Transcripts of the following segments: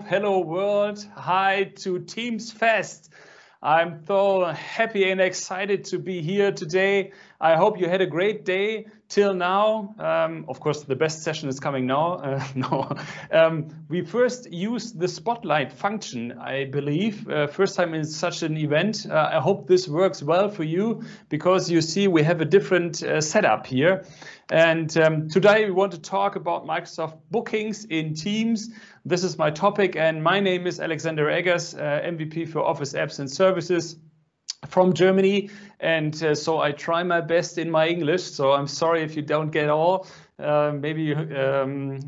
hello world, hi to Teams Fest. I'm so happy and excited to be here today. I hope you had a great day till now. Of course, the best session is coming now. We first used the spotlight function, I believe, first time in such an event. I hope this works well for you because you see we have a different setup here. And today we want to talk about Microsoft Bookings in Teams. This is my topic, and my name is Alexander Eggers, MVP for Office Apps and Services from Germany. And so I try my best in my English, so I'm sorry if you don't get all. Maybe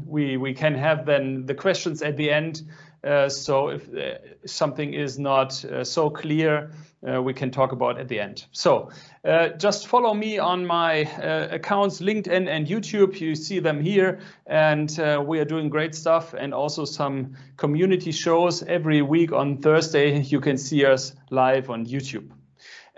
we can have then the questions at the end. So if something is not so clear, we can talk about at the end. So just follow me on my accounts, LinkedIn and YouTube. You see them here, and we are doing great stuff and also some community shows every week on Thursday. You can see us live on YouTube.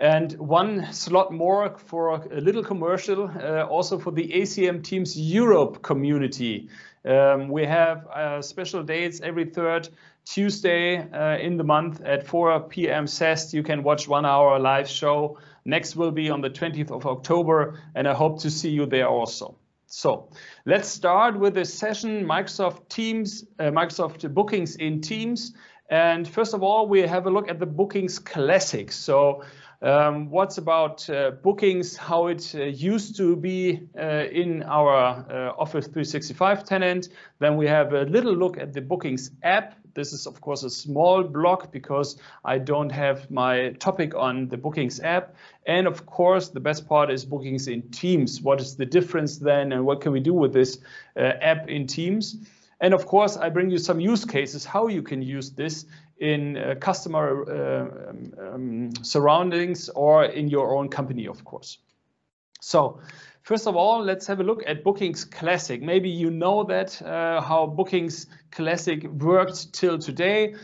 And one slot more for a little commercial, also for the ACM Teams Europe community. We have special dates every third Tuesday in the month at 4 p.m. CEST. You can watch 1 hour live show. Next will be on the 20th of October, and I hope to see you there also. So let's start with this session, Microsoft Teams, Microsoft Bookings in Teams. And first of all, we have a look at the Bookings Classic. So what's about bookings, how it used to be in our Office 365 tenant. Then we have a little look at the Bookings app. This is, of course, a small block because I don't have my topic on the Bookings app. And of course, the best part is Bookings in Teams. What is the difference then, and what can we do with this app in Teams? And of course, I bring you some use cases, how you can use this in customer surroundings or in your own company, of course. So first of all, let's have a look at Bookings Classic. Maybe you know that how Bookings Classic worked till today.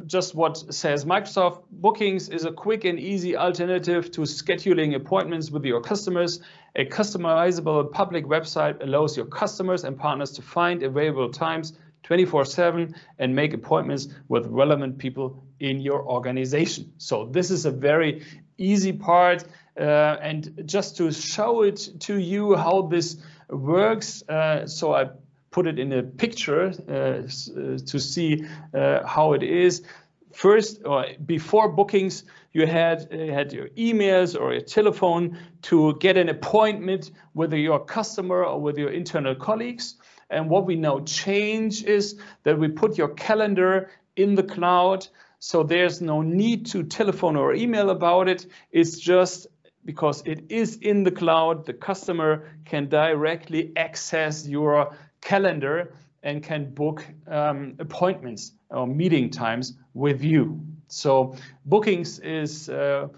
Just what says Microsoft. Bookings is a quick and easy alternative to scheduling appointments with your customers. A customizable public website allows your customers and partners to find available times 24/7 and make appointments with relevant people in your organization. So this is a very easy part. And just to show it to you how this works, so I put it in a picture to see how it is. First, or before bookings, you had your emails or your telephone to get an appointment with your customer or with your internal colleagues. And what we now change is that we put your calendar in the cloud. So there's no need to telephone or email about it. It's just because it is in the cloud, the customer can directly access your calendar and can book appointments or meeting times with you. So bookings is a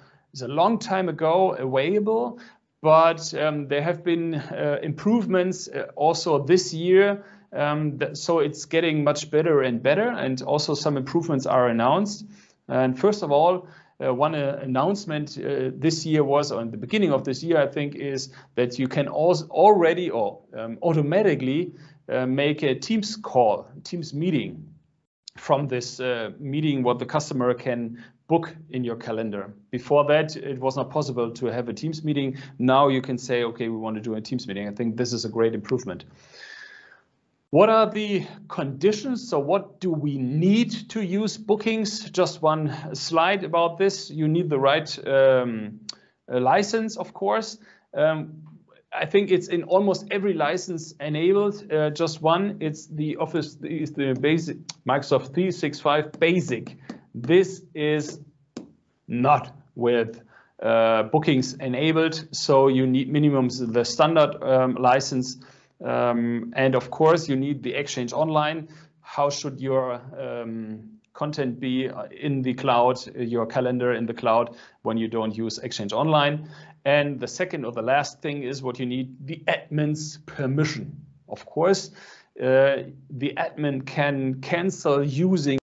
long time ago available, but there have been improvements also this year. So it's getting much better and better, and also some improvements are announced. And first of all, one announcement this year was, or in the beginning of this year, I think, is that you can also already or automatically make a Teams call, Teams meeting from this meeting, what the customer can book in your calendar. Before that, it was not possible to have a Teams meeting. Now you can say, okay, we want to do a Teams meeting. I think this is a great improvement. What are the conditions? So what do we need to use bookings? Just one slide about this. You need the right license, of course. I think it's in almost every license enabled. Just one, it's the Office, is the basic Microsoft 365 Basic. This is not with bookings enabled, so you need minimum the standard license. And of course, you need the Exchange Online. How should your content be in the cloud, your calendar in the cloud, when you don't use Exchange Online? And the second or the last thing is what you need, the admin's permission. Of course, the admin can cancel using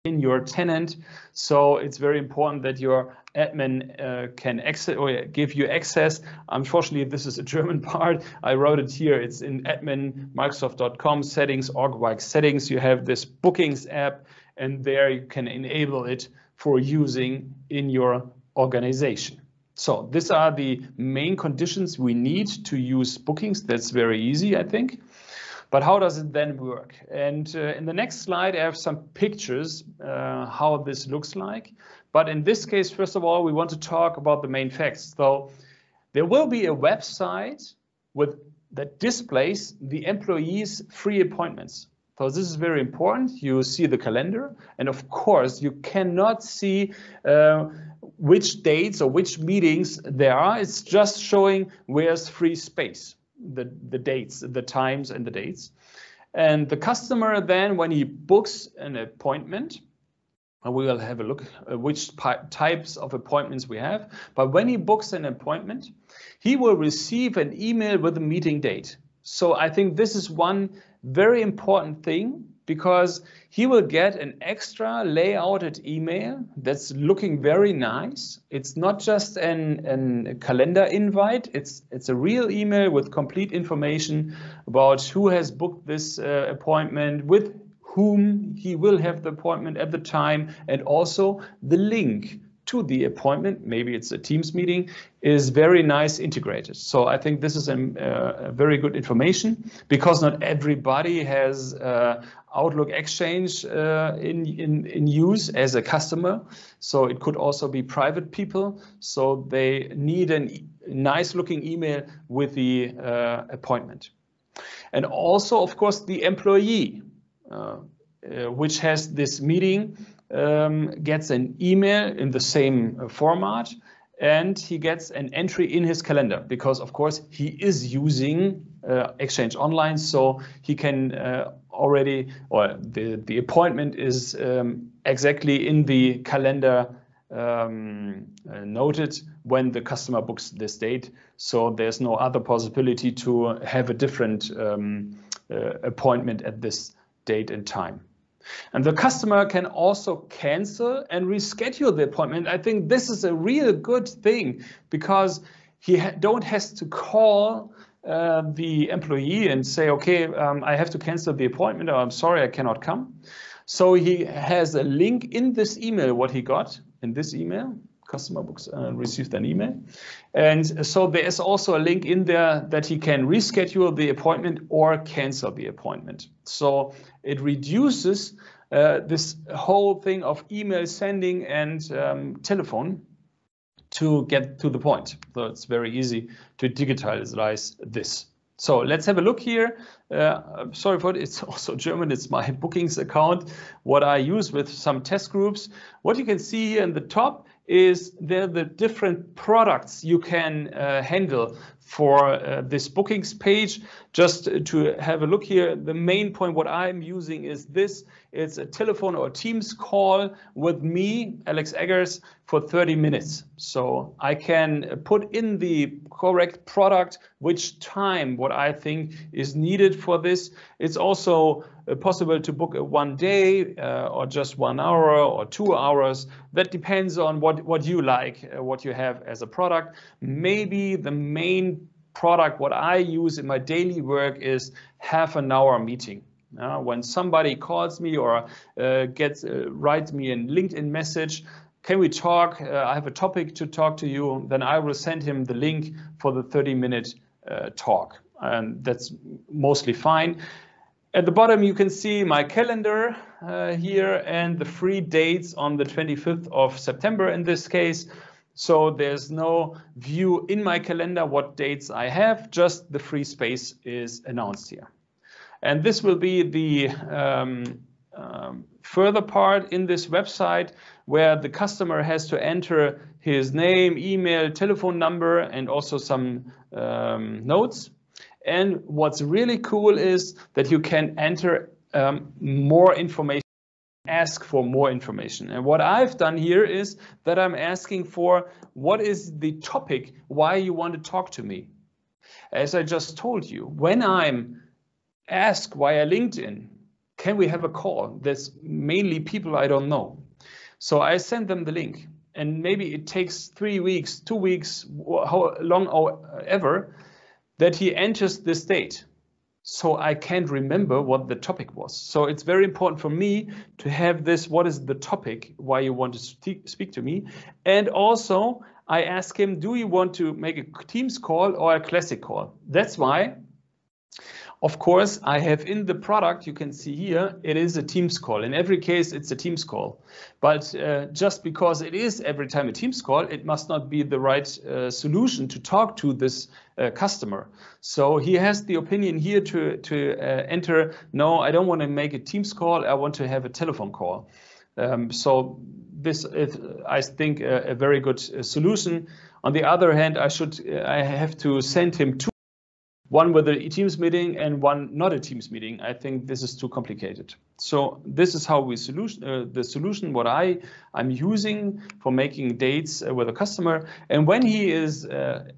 in your tenant. So it's very important that your admin can access or give you access. Unfortunately, this is a German part. I wrote it here. It's in admin microsoft.com settings, org settings. You have this bookings app, and there you can enable it for using in your organization. So these are the main conditions we need to use bookings. That's very easy, I think. But how does it then work? And in the next slide, I have some pictures how this looks like. But in this case, first of all, we want to talk about the main facts. So there will be a website that displays the employees' free appointments. So this is very important. You see the calendar, and of course, you cannot see which dates or which meetings there are. It's just showing where's free space, the dates, the times and the dates. And the customer then, when he books an appointment, we will have a look at which types of appointments we have. But when he books an appointment, he will receive an email with a meeting date. So I think this is one very important thing, because he will get an extra layouted email that's looking very nice. It's not just a calendar invite. It's a real email with complete information about who has booked this appointment, with whom he will have the appointment at the time, and also the link to the appointment, maybe it's a Teams meeting, is very nice integrated. So I think this is a very good information, because not everybody has Outlook Exchange in use as a customer. So it could also be private people. So they need a nice looking email with the appointment. And also, of course, the employee, which has this meeting, gets an email in the same format, and he gets an entry in his calendar, because of course he is using Exchange Online, so he can already, or the appointment is exactly in the calendar noted when the customer books this date. So there's no other possibility to have a different appointment at this date and time. And the customer can also cancel and reschedule the appointment. I think this is a real good thing, because he don't has to call the employee and say, okay, I have to cancel the appointment, or I'm sorry, I cannot come. So he has a link in this email, what he got in this email. Customer books received an email. And so there is also a link in there that he can reschedule the appointment or cancel the appointment. So it reduces this whole thing of email sending and telephone to get to the point. So it's very easy to digitalize this. So let's have a look here. Sorry for it, it's also German. It's my bookings account, what I use with some test groups. What you can see here in the top is there the different products you can handle for this bookings page. Just to have a look here, the main point what I'm using is this. It's a telephone or Teams call with me, Alex Eggers, for 30 minutes. So I can put in the correct product, which time, what I think is needed for this. It's also possible to book a 1 day or just 1 hour or 2 hours. That depends on what you like, what you have as a product. Maybe the main product what I use in my daily work is half-an-hour meeting. When somebody calls me or writes me a LinkedIn message, can we talk? I have a topic to talk to you. Then I will send him the link for the 30-minute talk. And that's mostly fine. At the bottom, you can see my calendar here and the free dates on the 25th of September in this case. So there's no view in my calendar what dates I have, just the free space is announced here. And this will be the further part in this website, where the customer has to enter his name, email, telephone number, and also some notes. And what's really cool is that you can enter more information, ask for more information. And what I've done here is that I'm asking for what is the topic, why you want to talk to me. As I just told you, when I'm asked via LinkedIn, can we have a call? There's mainly people I don't know. So I send them the link, and maybe it takes 3 weeks, 2 weeks, how long ever, that he enters this date. So I can't remember what the topic was. So it's very important for me to have this, what is the topic, why you want to speak to me. And also I ask him, do you want to make a Teams call or a classic call? That's why, of course, I have in the product, you can see here, it is a Teams call. In every case, it's a Teams call. But just because it is every time a Teams call, it must not be the right solution to talk to this customer. So he has the opinion here to enter, no, I don't want to make a Teams call, I want to have a telephone call. So this is, I think, a very good solution. On the other hand, I have to send him two. One with a Teams meeting and one not a Teams meeting. I think this is too complicated. So this is how we the solution what I'm using for making dates with a customer. And when he is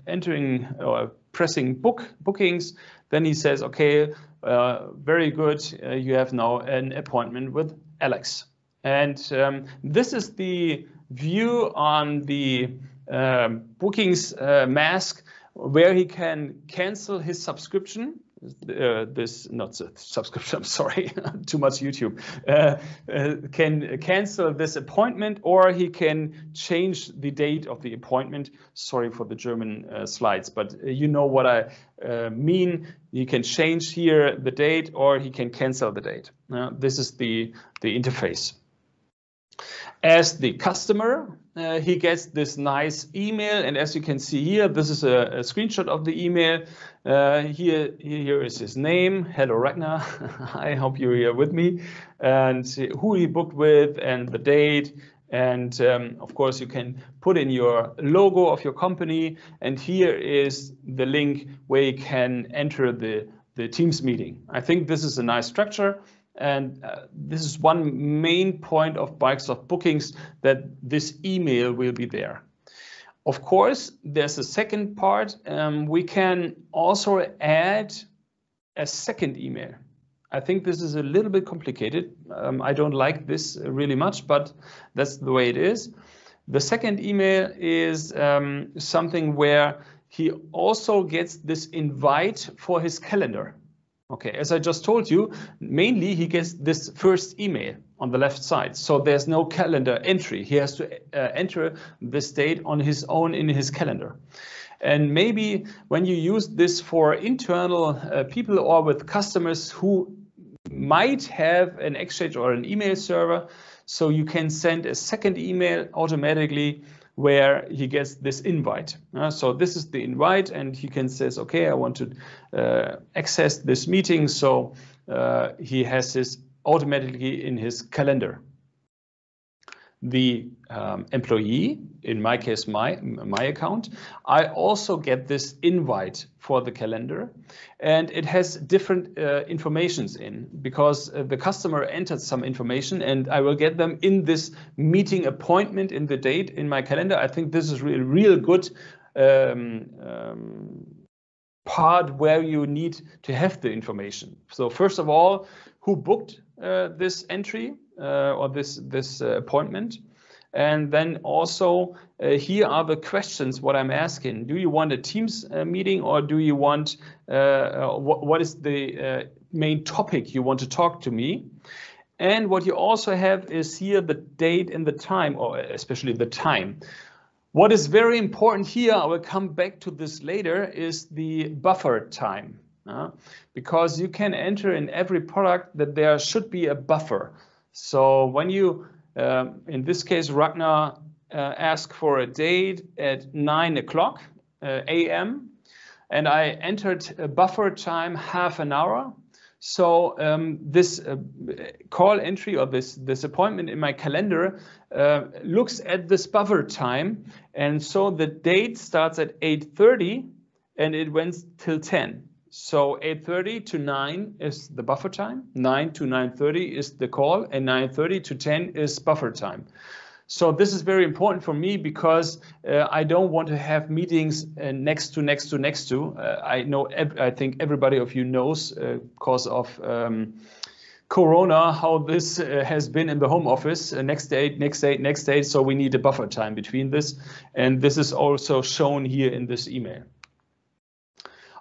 entering or pressing bookings, then he says, okay, very good. You have now an appointment with Alex. And this is the view on the bookings mask, where he can cancel his subscription. Not subscription, I'm sorry, too much YouTube. Can cancel this appointment, or he can change the date of the appointment. Sorry for the German slides, but you know what I mean. He can change here the date, or he can cancel the date. This is the interface. As the customer, he gets this nice email, and as you can see here, this is a screenshot of the email. Here is his name. Hello, Ragnar. I hope you're here with me. And who he booked with and the date. And of course, you can put in your logo of your company. And here is the link where you can enter the Teams meeting. I think this is a nice structure. And this is one main point of Microsoft Bookings, that this email will be there. Of course, there's a second part. We can also add a second email. I think this is a little bit complicated. I don't like this really much, but that's the way it is. The second email is something where he also gets this invite for his calendar. Okay, as I just told you, mainly he gets this first email on the left side. So there's no calendar entry. He has to enter this date on his own in his calendar. And maybe when you use this for internal people or with customers who might have an Exchange or an email server, so you can send a second email automatically where he gets this invite. So this is the invite, and he can say, okay, I want to access this meeting. So he has this automatically in his calendar. The employee, in my case, my account, I also get this invite for the calendar, and it has different informations in, because the customer entered some information, and I will get them in this meeting appointment in the date in my calendar. I think this is real good part where you need to have the information. So first of all, who booked this entry or this appointment? And then also here are the questions what I'm asking. Do you want a Teams meeting, or do you want what is the main topic you want to talk to me? And what you also have is here the date and the time, or especially the time. What is very important here, I will come back to this later, is the buffer time. Because you can enter in every product that there should be a buffer. So when you, in this case, Ragnar asked for a date at 9 o'clock a.m. and I entered a buffer time half an hour. So this call entry or this appointment in my calendar looks at this buffer time, and so the date starts at 8:30 and it went till 10. So 8:30 to 9 is the buffer time, 9 to 9:30 is the call, and 9:30 to 10 is buffer time. So this is very important for me because I don't want to have meetings next to. I think everybody of you knows because of Corona, how this has been in the home office, next date, next date, next date. So we need a buffer time between this. And this is also shown here in this email.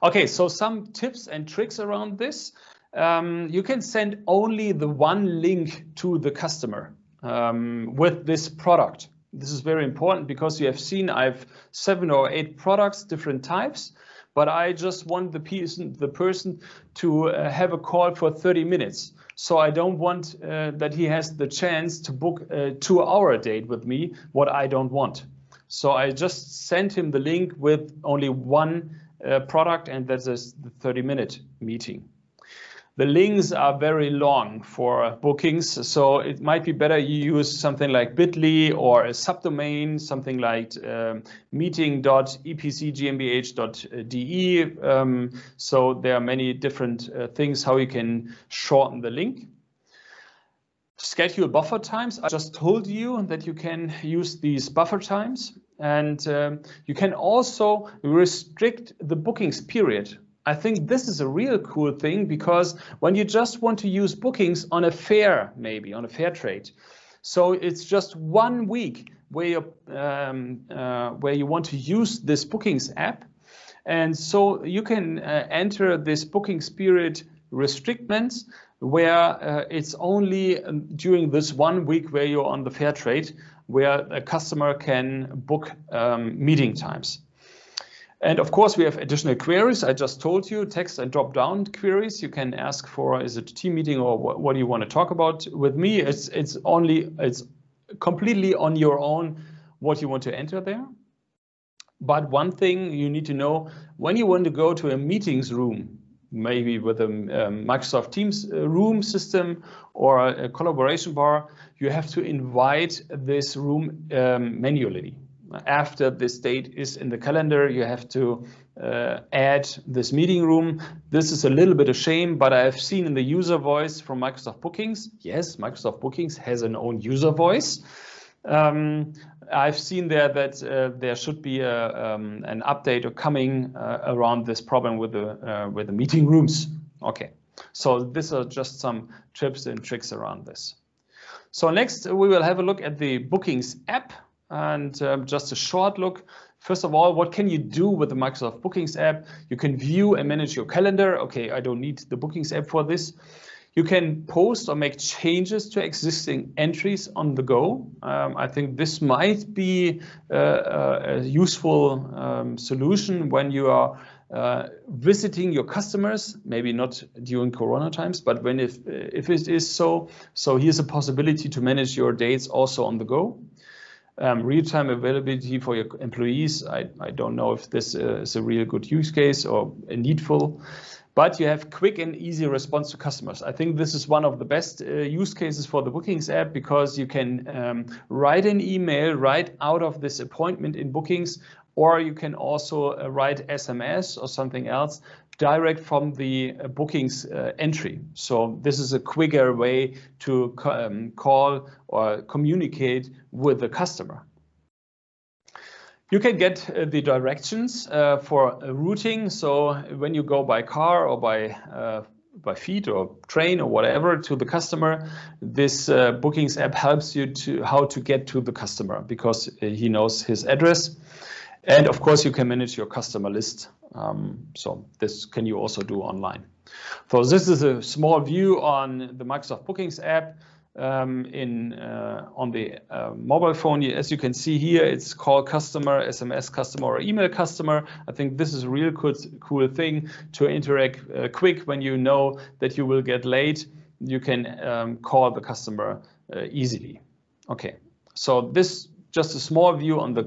Okay, so some tips and tricks around this. You can send only the one link to the customer with this product. This is very important because you have seen I have 7 or 8 products, different types, but I just want the person to have a call for 30 minutes. So I don't want that he has the chance to book a 2-hour date with me, what I don't want. So I just sent him the link with only one product, and that is the 30-minute meeting. The links are very long for bookings, so it might be better you use something like Bitly or a subdomain, something like meeting.epcgmbh.de. So there are many different things how you can shorten the link. Schedule buffer times. I just told you that you can use these buffer times, and you can also restrict the bookings period. I think this is a real cool thing, because when you just want to use bookings on a fair, maybe on a fair trade, so it's just 1 week where you want to use this bookings app, and so you can enter this bookings period restrictions where it's only during this 1 week where you're on the fair trade where a customer can book meeting times. And of course, we have additional queries. I just told you, text and drop-down queries. You can ask for, is it a team meeting or what do you want to talk about? With me, it's completely on your own what you want to enter there. But one thing you need to know, when you want to go to a meetings room, maybe with a Microsoft Teams room system or a collaboration bar, you have to invite this room manually. After this date is in the calendar, you have to add this meeting room. This is a little bit a shame, but I have seen in the user voice from Microsoft Bookings, yes, Microsoft Bookings has an own user voice. I've seen there that there should be an update coming around this problem with the meeting rooms. Okay, so these are just some tips and tricks around this. So next we will have a look at the Bookings app. And just a short look. First of all, what can you do with the Microsoft Bookings app? You can view and manage your calendar. Okay, I don't need the Bookings app for this. You can post or make changes to existing entries on the go. I think this might be a useful solution when you are visiting your customers, maybe not during Corona times, but when if it is so here's a possibility to manage your dates also on the go. Real-time availability for your employees. I don't know if this is a real good use case or needful, but you have quick and easy response to customers. I think this is one of the best use cases for the Bookings app, because you can write an email right out of this appointment in Bookings, or you can also write SMS or something else direct from the Bookings entry. So this is a quicker way to call or communicate with the customer. You can get the directions for routing. So when you go by car or by feet or train or whatever to the customer, this Bookings app helps you to how to get to the customer, because he knows his address. And of course, you can manage your customer list. So this can you also do online. So this is a small view on the Microsoft Bookings app on the mobile phone. As you can see here, it's call customer, SMS customer, or email customer. I think this is a real cool thing to interact quick when you know that you will get late. You can call the customer easily. Okay, so this just a small view on the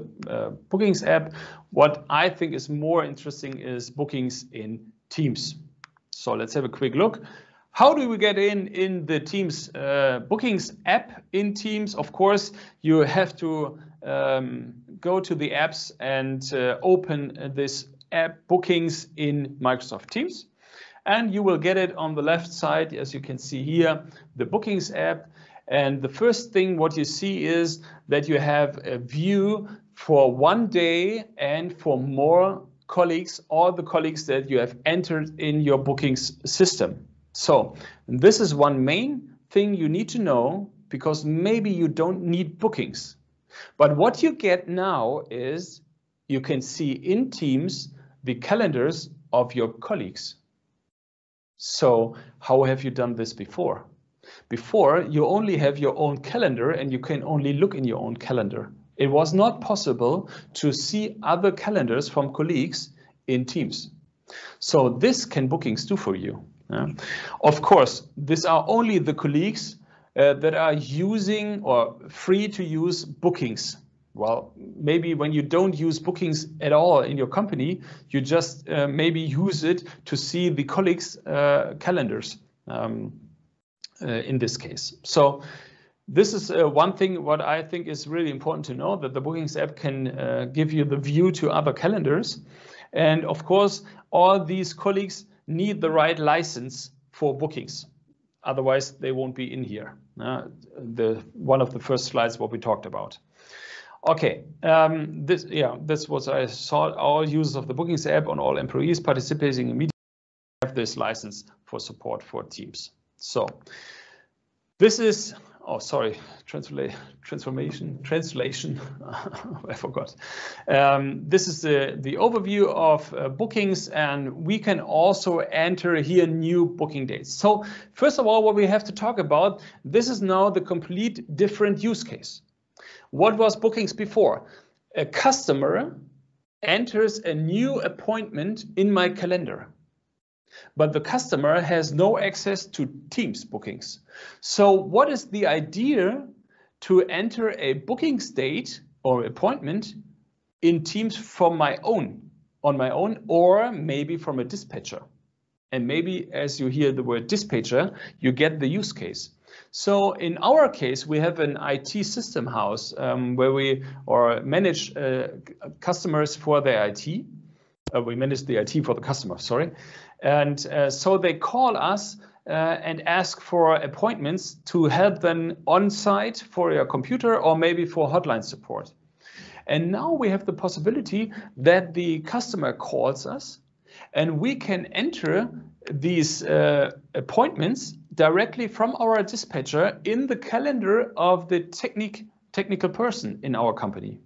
Bookings app. What I think is more interesting is Bookings in Teams. So let's have a quick look. How do we get in the Teams Bookings app in Teams? Of course, you have to go to the apps and open this app Bookings in Microsoft Teams. And you will get it on the left side, as you can see here, the Bookings app. And the first thing what you see is that you have a view for 1 day and for more colleagues, all the colleagues that you have entered in your Bookings system. So this is one main thing you need to know, because maybe you don't need bookings. But what you get now is you can see in Teams the calendars of your colleagues. So how have you done this before? Before, you only have your own calendar and you can only look in your own calendar. It was not possible to see other calendars from colleagues in Teams. So this can bookings do for you. Of course, these are only the colleagues that are using or free to use bookings. Well, maybe when you don't use bookings at all in your company, you just maybe use it to see the colleagues' calendars in this case. So this is one thing what I think is really important to know, that the Bookings app can give you the view to other calendars. And of course, all these colleagues need the right license for bookings. Otherwise, they won't be in here. One of the first slides what we talked about. Okay, this was I saw all users of the Bookings app and all employees participating in meetings have this license for support for Teams. So this is, oh, sorry, translation, I forgot. This is the overview of bookings, and we can also enter here new booking dates. So first of all, what we have to talk about, this is now the complete different use case. What was bookings before? A customer enters a new appointment in my calendar, but the customer has no access to Teams bookings. So what is the idea to enter a bookings date or appointment in Teams on my own, or maybe from a dispatcher? And maybe as you hear the word dispatcher, you get the use case. So in our case, we have an IT system house where we manage customers for their IT. We manage the IT for the customer, sorry. And so they call us and ask for appointments to help them on site for your computer or maybe for hotline support. And now we have the possibility that the customer calls us and we can enter these appointments directly from our dispatcher in the calendar of the technical person in our company.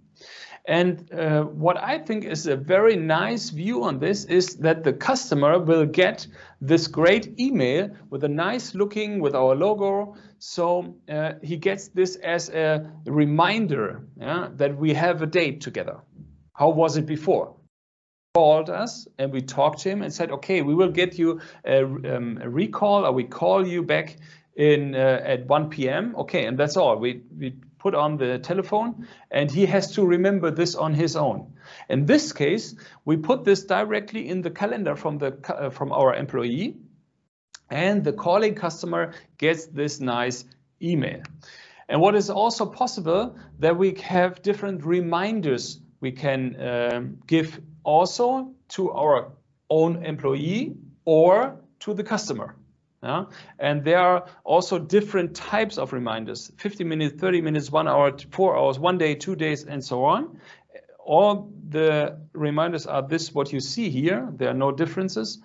And what I think is a very nice view on this is that the customer will get this great email with a nice looking with our logo. So he gets this as a reminder that we have a date together. How was it before? Called us and we talked to him and said, okay, we will get you a recall, or we call you back in at 1 p.m. Okay, and that's all. We put on the telephone and he has to remember this on his own. In this case, we put this directly in the calendar from our employee, and the calling customer gets this nice email. And what is also possible, that we have different reminders we can give also to our own employee or to the customer. And there are also different types of reminders: 50 minutes, 30 minutes, 1 hour, 4 hours, 1 day, 2 days, and so on. All the reminders are what you see here. There are no differences.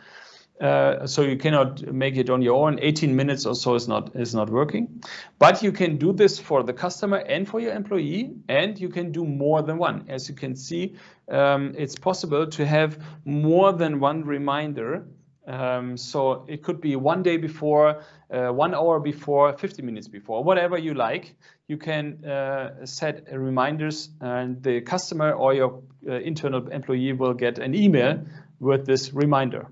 So you cannot make it on your own. 18 minutes or so is not working. But you can do this for the customer and for your employee, and you can do more than one. As you can see, it's possible to have more than one reminder. So it could be 1 day before, 1 hour before, 50 minutes before, whatever you like. You can set reminders, and the customer or your internal employee will get an email with this reminder.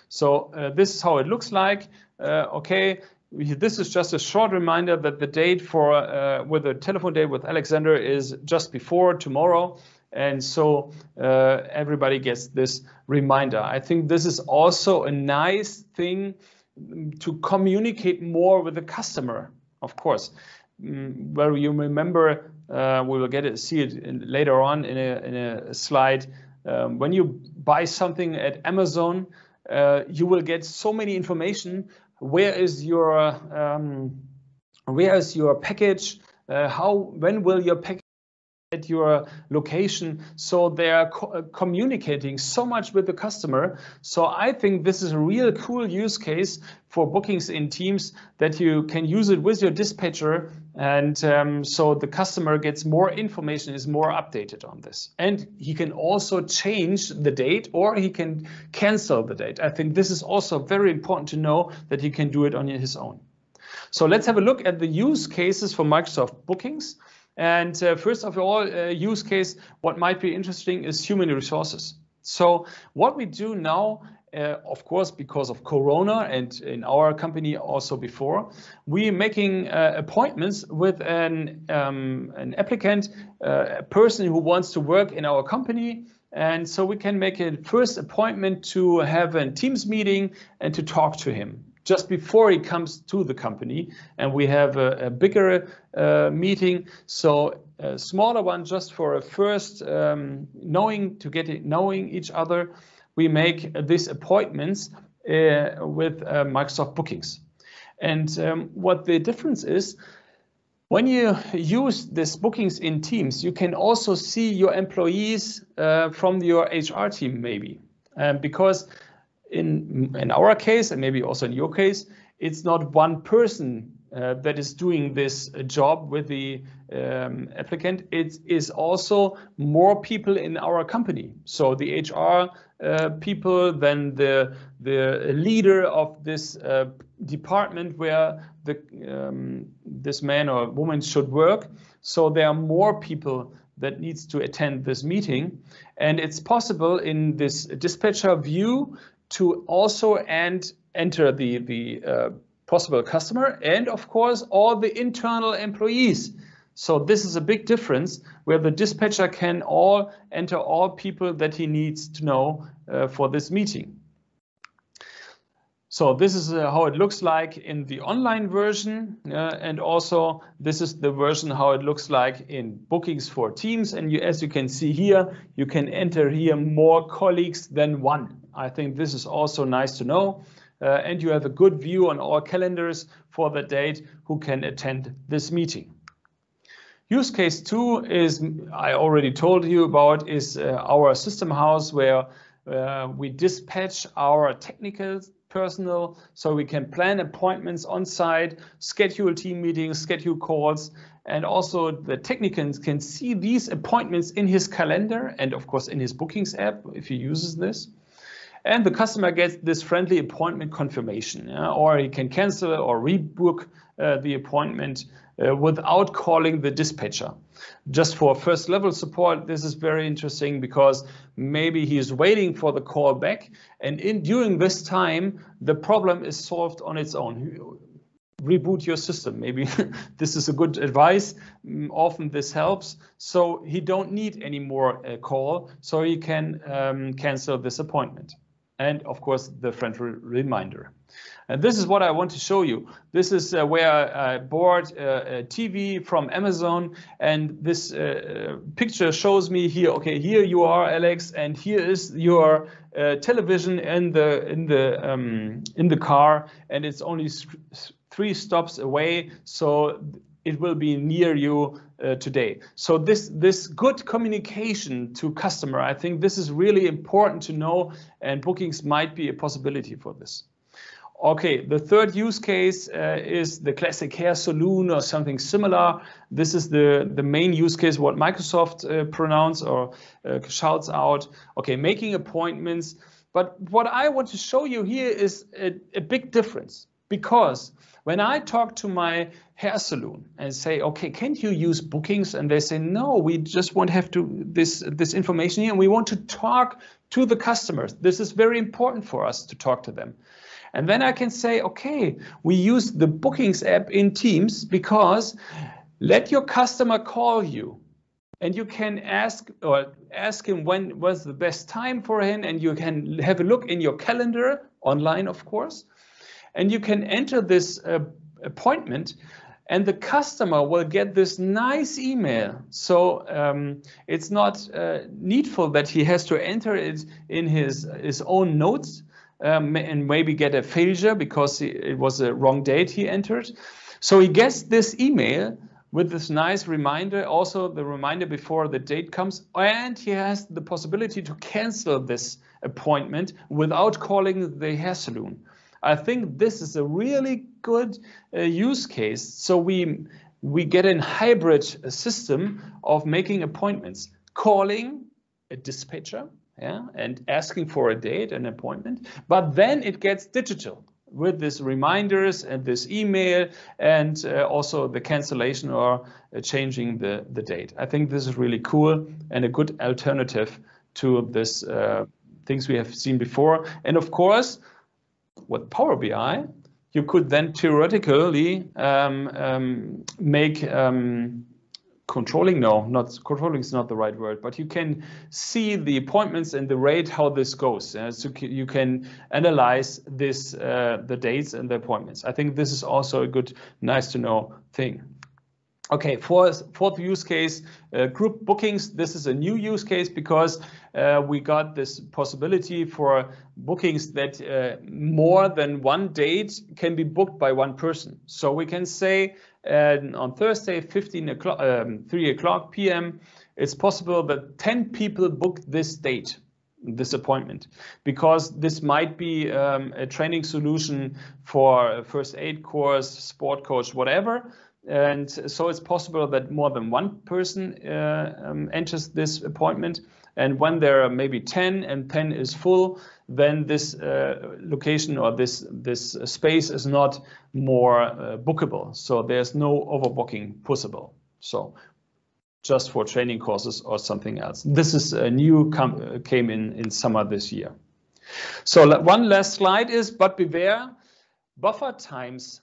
So this is how it looks like. Okay, this is just a short reminder that the date for with a telephone date with Alexander is just before tomorrow. And so everybody gets this reminder. I think this is also a nice thing to communicate more with the customer, of course. Well, you remember, we will see it later on in a slide. When you buy something at Amazon, you will get so many information. Where is your package? When will your package at your location, so they're communicating so much with the customer. So I think this is a real cool use case for bookings in Teams, that you can use it with your dispatcher, and so the customer gets more information, is more updated on this. And he can also change the date, or he can cancel the date. I think this is also very important to know, that he can do it on his own. So let's have a look at the use cases for Microsoft Bookings. And first of all, use case, what might be interesting is human resources. So what we do now, of course, because of Corona, and in our company also before, we're making appointments with an applicant, a person who wants to work in our company. And so we can make a first appointment to have a Teams meeting and to talk to him just before he comes to the company, and we have a bigger meeting, so a smaller one just for a first knowing each other. We make these appointments with Microsoft Bookings. And what the difference is, when you use this Bookings in Teams, you can also see your employees from your HR team, maybe, because in our case, and maybe also in your case, it's not one person that is doing this job with the applicant. It is also more people in our company. So the HR people, then the leader of this department where this man or woman should work. So there are more people that needs to attend this meeting. And it's possible in this dispatcher view to also enter the possible customer, and of course all the internal employees. So this is a big difference, where the dispatcher can enter all people that he needs to know for this meeting. So this is how it looks like in the online version, and also this is the version how it looks like in Bookings for Teams. And as you can see here, you can enter here more colleagues than one. I think this is also nice to know. And you have a good view on our calendars for the date who can attend this meeting. Use case 2 is, I already told you about, is our system house, where we dispatch our technical personnel, so we can plan appointments on site, schedule team meetings, schedule calls, and also the technicians can see these appointments in his calendar, and of course in his Bookings app if he uses this. And the customer gets this friendly appointment confirmation, or he can cancel or rebook the appointment without calling the dispatcher. Just for first level support, this is very interesting, because maybe he is waiting for the call back, and during this time, the problem is solved on its own. Reboot your system. Maybe this is a good advice. Often this helps. So he don't need any more call, so he can cancel this appointment. And of course, the friendly reminder. And this is what I want to show you. This is where I bought a TV from Amazon, and this picture shows me here. Okay, here you are, Alex, and here is your television in the car, and it's only 3 stops away, so it will be near you today. So this good communication to customer, I think this is really important to know, and Bookings might be a possibility for this. Okay, the third use case is the classic hair salon or something similar. This is the main use case, what Microsoft pronounce or shouts out. Okay, making appointments. But what I want to show you here is a big difference, because when I talk to my hair salon and say, okay, can't you use Bookings? And they say, no, we just won't have this information here, and we want to talk to the customers. This is very important for us to talk to them. And then I can say, okay, we use the Bookings app in Teams, because let your customer call you, and you can ask him when was the best time for him, and you can have a look in your calendar online, of course, and you can enter this appointment, and the customer will get this nice email. So it's not needful that he has to enter it in his own notes and maybe get a failure because it was a wrong date he entered. So he gets this email with this nice reminder, also the reminder before the date comes, and he has the possibility to cancel this appointment without calling the hair salon. I think this is a really good use case. So we get a hybrid system of making appointments, calling a dispatcher, yeah, and asking for a date, an appointment, but then it gets digital with this reminders and this email and also the cancellation or changing the date. I think this is really cool and a good alternative to this things we have seen before. And of course, with Power BI, you could then theoretically make controlling, no, not controlling is not the right word, but you can see the appointments and the rate, how this goes. So you can analyze this, the dates and the appointments. I think this is also a good, nice to know thing. Okay, fourth use case, group bookings. This is a new use case because we got this possibility for bookings that more than one date can be booked by one person. So we can say on Thursday, 3 o'clock p.m., it's possible that 10 people book this date, this appointment, because this might be a training solution for a first aid course, sport coach, whatever. And so it's possible that more than one person enters this appointment. And when there are maybe 10 and 10 is full, then this location or this space is not more bookable. So there's no overbooking possible. So just for training courses or something else. This is a new came in summer this year. So one last slide is, but beware, buffer times,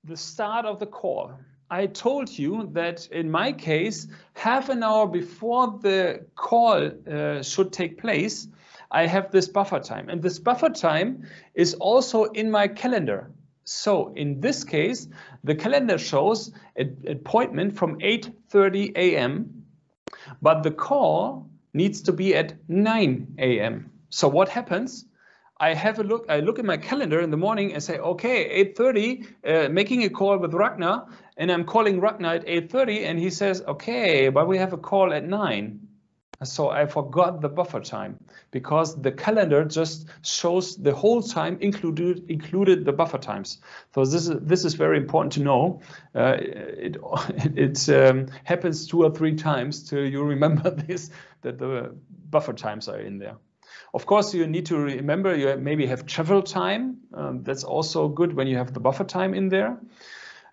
the start of the call. I told you that in my case, half an hour before the call should take place, I have this buffer time. And this buffer time is also in my calendar. So in this case, the calendar shows an appointment from 8:30 a.m., but the call needs to be at 9 a.m. So what happens? I look at my calendar in the morning and say, okay, 8:30, making a call with Ragnar, and I'm calling Ragnar at 8:30, and he says, okay, but we have a call at 9. So I forgot the buffer time because the calendar just shows the whole time, included the buffer times. So this is very important to know. It happens 2 or 3 times till you remember this, that the buffer times are in there. Of course, you need to remember you maybe have travel time. That's also good when you have the buffer time in there.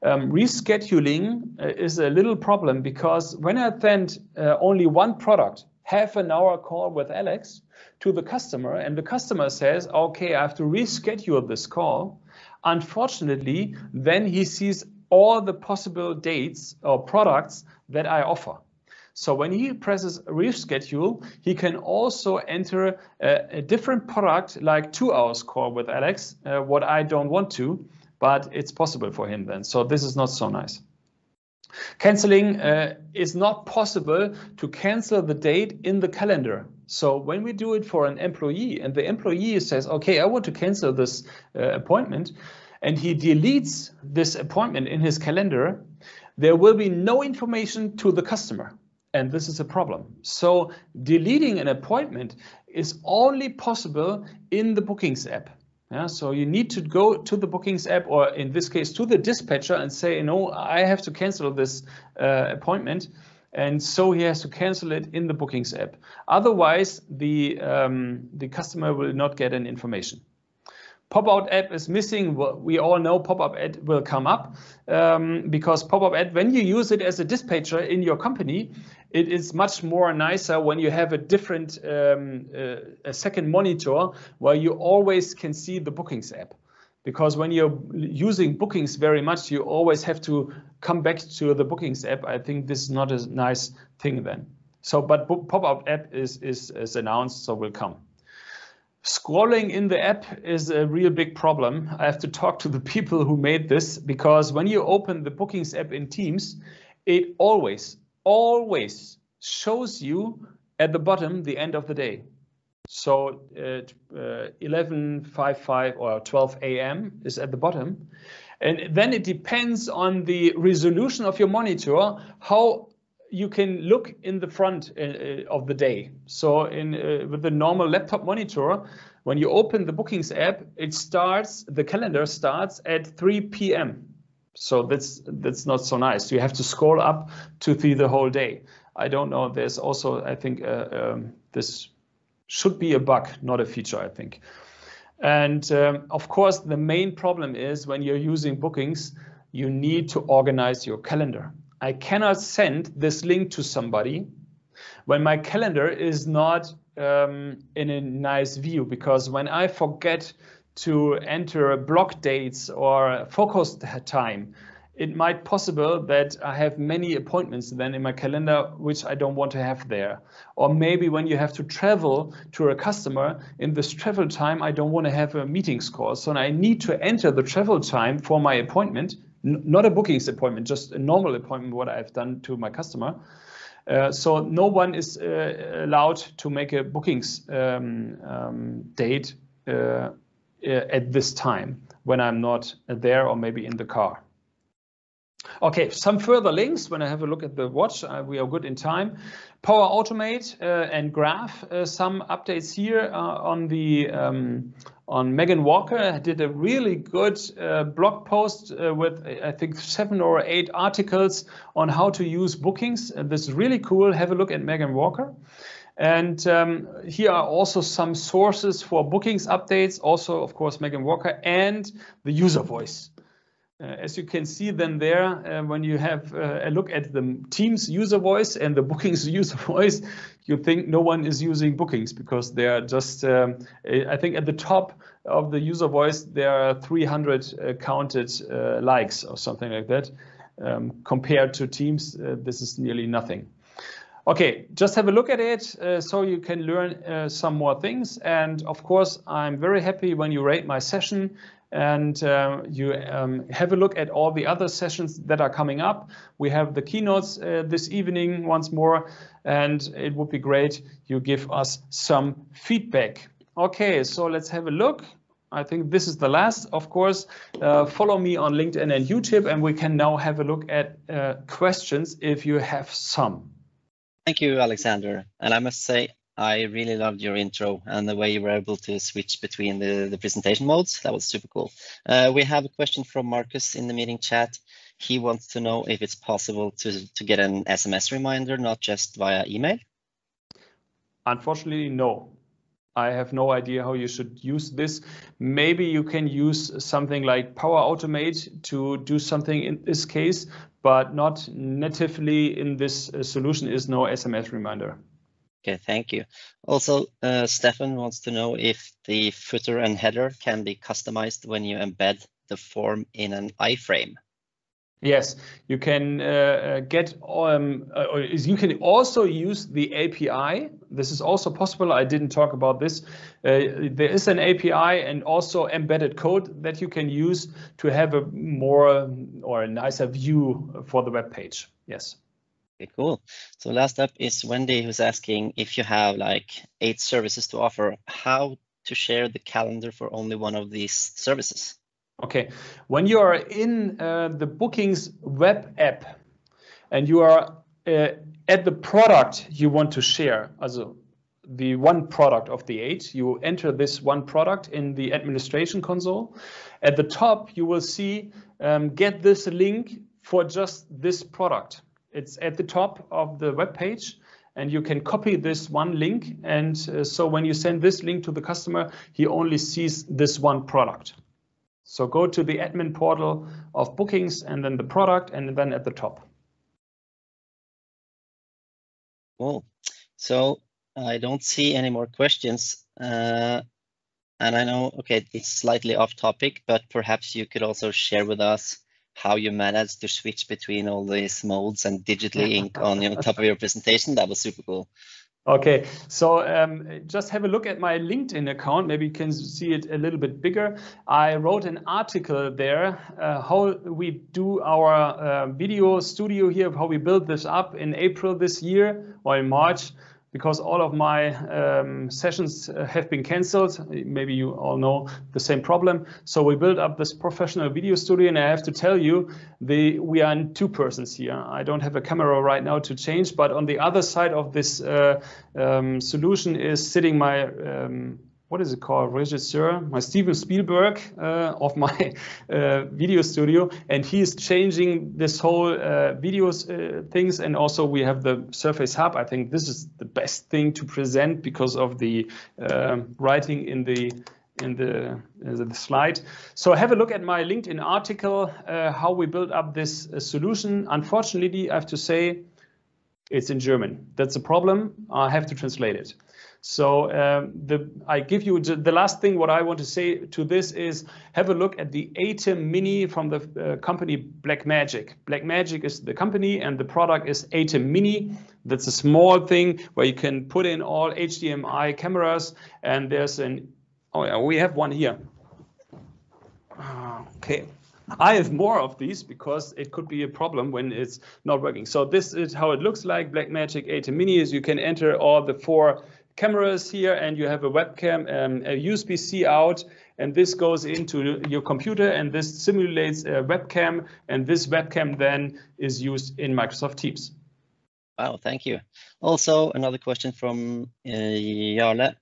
Rescheduling is a little problem because when I send only one product, half an hour call with Alex to the customer, and the customer says, okay, I have to reschedule this call. Unfortunately, then he sees all the possible dates or products that I offer. So when he presses reschedule, he can also enter a different product, like 2 hours call with Alex, what I don't want to, but it's possible for him then. So this is not so nice. Canceling is not possible to cancel the date in the calendar. So when we do it for an employee and the employee says, okay, I want to cancel this appointment, and he deletes this appointment in his calendar, there will be no information to the customer. And this is a problem. So deleting an appointment is only possible in the Bookings app. Yeah, so you need to go to the Bookings app, or in this case to the dispatcher, and say, no, I have to cancel this appointment. And so he has to cancel it in the Bookings app. Otherwise, the customer will not get any information. Pop-up app is missing. We all know pop-up ad will come up because pop-up ad, when you use it as a dispatcher in your company, it is much more nicer when you have a different, a second monitor where you always can see the Bookings app. Because when you're using Bookings very much, you always have to come back to the Bookings app. I think this is not a nice thing then. So, but pop-up app is announced, so will come. Scrolling in the app is a real big problem. I have to talk to the people who made this, because when you open the Bookings app in Teams, it always shows you at the bottom the end of the day. So 11:55 or 12 a.m. is at the bottom. And then it depends on the resolution of your monitor, how you can look in the front of the day. So with the normal laptop monitor, when you open the Bookings app, the calendar starts at 3 p.m. So that's not so nice. You have to scroll up to see the whole day. I don't know. There's also, I think, this should be a bug, not a feature, I think. And of course, the main problem is when you're using Bookings, you need to organize your calendar. I cannot send this link to somebody when my calendar is not in a nice view, because when I forget to enter block dates or focus time, it might possible that I have many appointments then in my calendar, which I don't want to have there. Or maybe when you have to travel to a customer, in this travel time, I don't want to have a meetings call. So I need to enter the travel time for my appointment, not a Bookings appointment, just a normal appointment, what I've done to my customer. So no one is allowed to make a Bookings date at this time when I'm not there or maybe in the car. Okay, some further links. When I have a look at the watch, we are good in time. Power Automate and Graph. Some updates here on Megan Walker. Did a really good blog post with I think 7 or 8 articles on how to use Bookings. This is really cool. Have a look at Megan Walker. And here are also some sources for Bookings updates. Also, of course, Megan Walker and the user voice. As you can see then there, when you have a look at the Teams user voice and the Bookings user voice, you think no one is using Bookings because they are just, I think at the top of the user voice, there are 300 counted likes or something like that. Compared to Teams, this is nearly nothing. Okay, just have a look at it so you can learn some more things. And of course, I'm very happy when you rate my session and you have a look at all the other sessions that are coming up. We have the keynotes this evening once more, and it would be great you give us some feedback. Okay, so let's have a look. I think this is the last, of course. Follow me on LinkedIn and YouTube, and we can now have a look at questions if you have some. Thank you, Alexander. And I must say, I really loved your intro and the way you were able to switch between the presentation modes. That was super cool. We have a question from Marcus in the meeting chat. He wants to know if it's possible to get an SMS reminder, not just via email. Unfortunately, no. I have no idea how you should use this. Maybe you can use something like Power Automate to do something in this case, but not natively in this solution is no SMS reminder. Okay, thank you. Also, Stefan wants to know if the footer and header can be customized when you embed the form in an iframe. Yes, you can you can also use the API. This is also possible. I didn't talk about this. There is an API and also embedded code that you can use to have a more or a nicer view for the web page. Yes. Okay, cool. So last up is Wendy, who's asking if you have like 8 services to offer, how to share the calendar for only one of these services. Okay, when you are in the Bookings web app and you are at the product you want to share, also the one product of the 8, you enter this one product in the administration console. At the top, you will see get this link for just this product. It's at the top of the web page, and you can copy this one link. And so when you send this link to the customer, he only sees this one product. So go to the admin portal of Bookings and then the product and then at the top. Cool. So I don't see any more questions. And I know, okay, it's slightly off topic, but perhaps you could also share with us how you managed to switch between all these modes and digitally ink on top of your presentation. That was super cool. Okay, so just have a look at my LinkedIn account. Maybe you can see it a little bit bigger. I wrote an article there, how we do our video studio here, how we built this up in April this year or in March. because all of my sessions have been canceled. Maybe you all know the same problem. So we built up this professional video studio, and I have to tell you, we are in 2 persons here. I don't have a camera right now to change, but on the other side of this solution is sitting my what is it called, regisseur, my Steven Spielberg of my video studio, and he is changing this whole videos things, and also we have the Surface Hub. I think this is the best thing to present because of the writing in the slide. So have a look at my LinkedIn article, how we built up this solution. Unfortunately, I have to say, it's in German. That's a problem. I have to translate it. So I give you the last thing. What I want to say to this is have a look at the ATEM Mini from the company Blackmagic. Blackmagic is the company, and the product is ATEM Mini. That's a small thing where you can put in all HDMI cameras, and there's oh yeah, we have one here. Okay. I have more of these because it could be a problem when it's not working. So this is how it looks like. Blackmagic ATEM Mini is you can enter all the 4 cameras here, and you have a webcam, a USB-C out, and this goes into your computer, and this simulates a webcam, and this webcam then is used in Microsoft Teams. Wow, thank you. Also, another question from Jarle.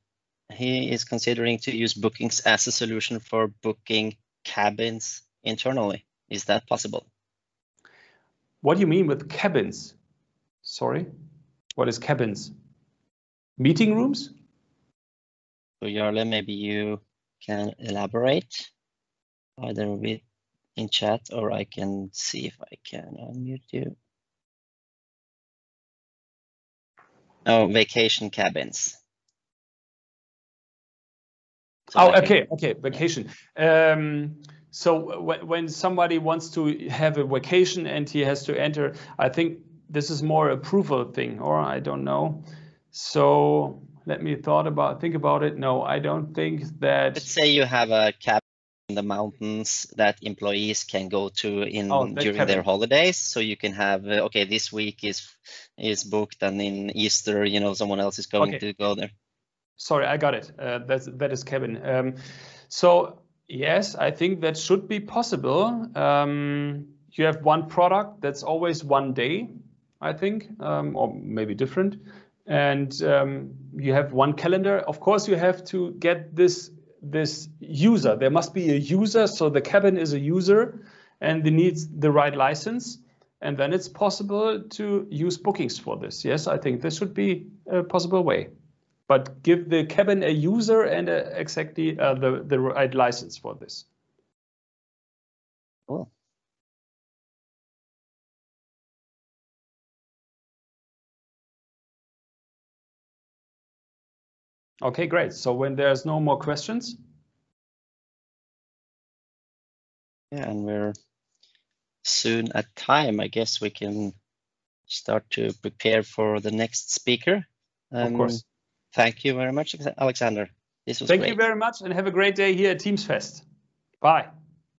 He is considering to use Bookings as a solution for booking cabins internally. Is that possible? What do you mean with cabins? Sorry, what is cabins? Meeting rooms? So Jarle, maybe you can elaborate either in chat, or I can see if I can unmute you. Oh, vacation cabins. So okay, vacation. So when somebody wants to have a vacation and he has to enter, I think this is more approval thing, or I don't know. So let me think about it. No, I don't think that. Let's say you have a cabin in the mountains that employees can go to during their holidays. So you can have okay, this week is booked, and in Easter, someone else is going to go there. Sorry, I got it. That is cabin. So yes, I think that should be possible. You have one product that's always one day, I think, or maybe different. And you have one calendar. Of course, you have to get this user. There must be a user, so the cabin is a user, and it needs the right license. And then it's possible to use Bookings for this. Yes, I think this should be a possible way. But give the cabin a user and exactly the right license for this. Cool. Okay, great. So when there's no more questions. Yeah, and we're soon at time. I guess we can start to prepare for the next speaker. Of course. Thank you very much, Alexander. This was great. Thank you very much, and have a great day here at Teams Fest. Bye.